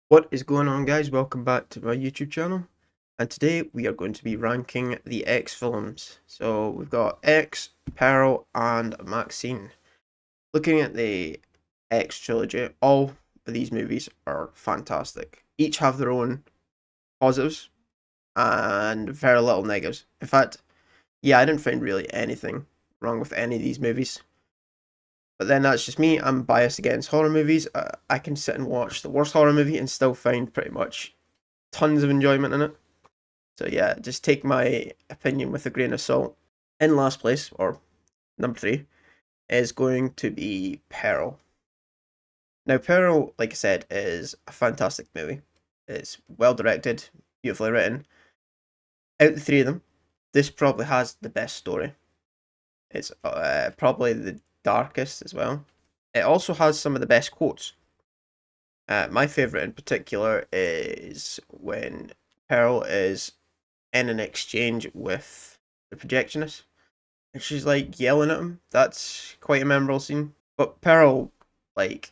What is going on, guys? Welcome back to my YouTube channel, and today we are going to be ranking the X films. So we've got X, Pearl and Maxine. Looking at the X trilogy, all of these movies are fantastic. Each have their own positives and very little negatives. In fact, yeah, I didn't find really anything wrong with any of these movies. But then that's just me. I'm biased against horror movies. I can sit and watch the worst horror movie and still find pretty much tons of enjoyment in it. So yeah, just take my opinion with a grain of salt. In last place, or number three, is going to be Pearl. Now, Pearl, like I said, is a fantastic movie. It's well directed, beautifully written. Out of the three of them, this probably has the best story. It's probably the darkest as well. It also has some of the best quotes. My favourite in particular is when Pearl is in an exchange with the projectionist, and she's like yelling at him. That's quite a memorable scene. But Pearl, like,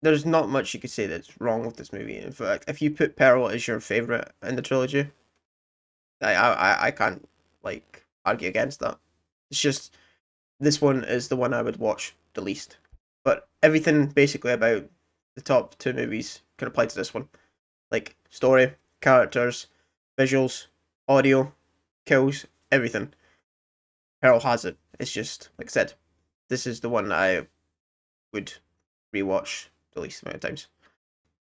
there's not much you could say that's wrong with this movie. In fact, if you put Pearl as your favorite in the trilogy, I can't like argue against that. It's just this one is the one I would watch the least. But everything basically about the top two movies can apply to this one, like story, characters, visuals, audio, kills, everything. Pearl has it. It's just, like I said, this is the one I would rewatch the least amount of times.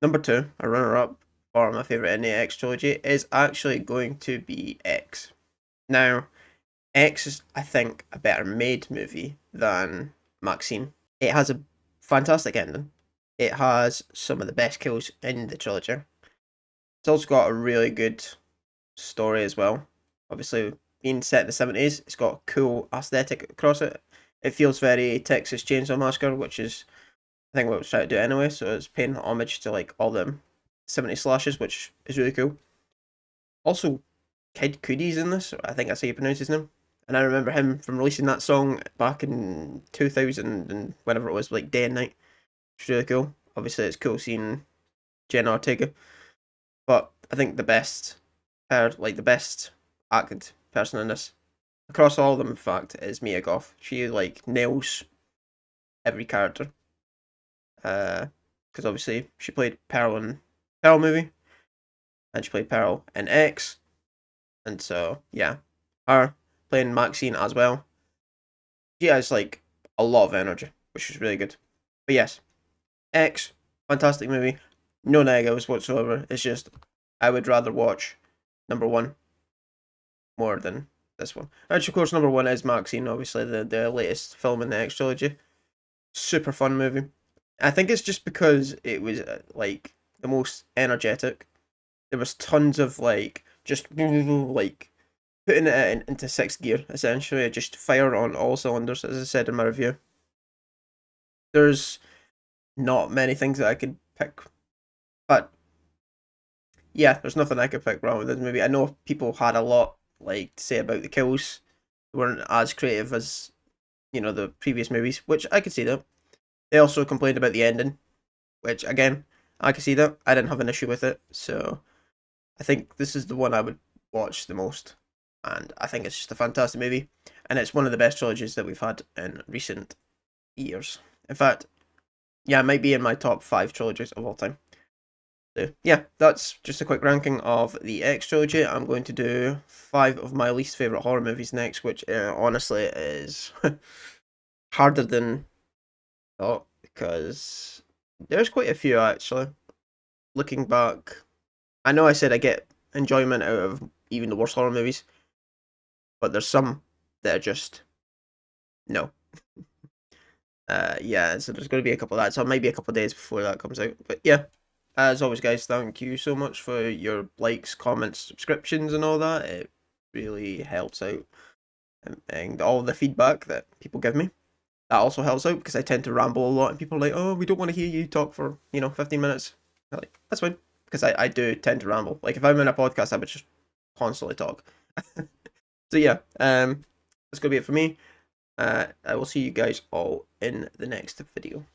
Number two, a runner up for my favourite in the X trilogy, is actually going to be X. Now, X is, I think, a better made movie than Maxine. It has a fantastic ending. It has some of the best kills in the trilogy. It's also got a really good story as well. Obviously, being set in the 70s, it's got a cool aesthetic across it. It feels very Texas Chainsaw Massacre, which is, I think, what it was trying to do anyway. So it's paying homage to like all the 70s slashes, which is really cool. Also, Kid Cudi's in this. I think that's how you pronounce his name. And I remember him from releasing that song back in 2000 and whenever it was, like day and night. It's really cool. Obviously, it's cool seeing Jenna Ortega. But I think the best, the best acted person in this, across all of them, in fact, is Mia Goth. She like nails every character. Because obviously she played Pearl in Pearl movie, and she played Pearl in X, and so yeah, her playing Maxine as well. She has like a lot of energy, which is really good. But yes, X, fantastic movie. No negatives whatsoever. It's just I would rather watch number one more than this one. Which of course number one is Maxine, obviously the latest film in the X trilogy. Super fun movie. I think it's just because it was like the most energetic. There was tons of like just like putting it into sixth gear essentially, just fire on all cylinders, as I said in my review. There's not many things that I could pick, but yeah, there's nothing I could pick wrong with this movie. I know people had a lot like to say about the kills. They weren't as creative as the previous movies, which I could see that. They also complained about the ending, which again I could see that. I didn't have an issue with it, so I think this is the one I would watch the most, and I think it's just a fantastic movie, and it's one of the best trilogies that we've had in recent years. In fact, yeah, it might be in my top five trilogies of all time. So yeah, that's just a quick ranking of the X trilogy. I'm going to do five of my least favorite horror movies next, which honestly is harder than I thought because there's quite a few actually. Looking back, I know I said I get enjoyment out of even the worst horror movies, but there's some that are just no. Yeah, so there's going to be a couple of that. So it might be a couple of days before that comes out. But yeah, as always, guys, thank you so much for your likes, comments, subscriptions, and all that. It really helps out, and all the feedback that people give me. That also helps out because I tend to ramble a lot, and people are like, "Oh, we don't want to hear you talk for 15 minutes." I'm like, that's fine because I do tend to ramble. Like if I'm in a podcast, I would just constantly talk. So yeah, that's gonna be it for me. I will see you guys all in the next video.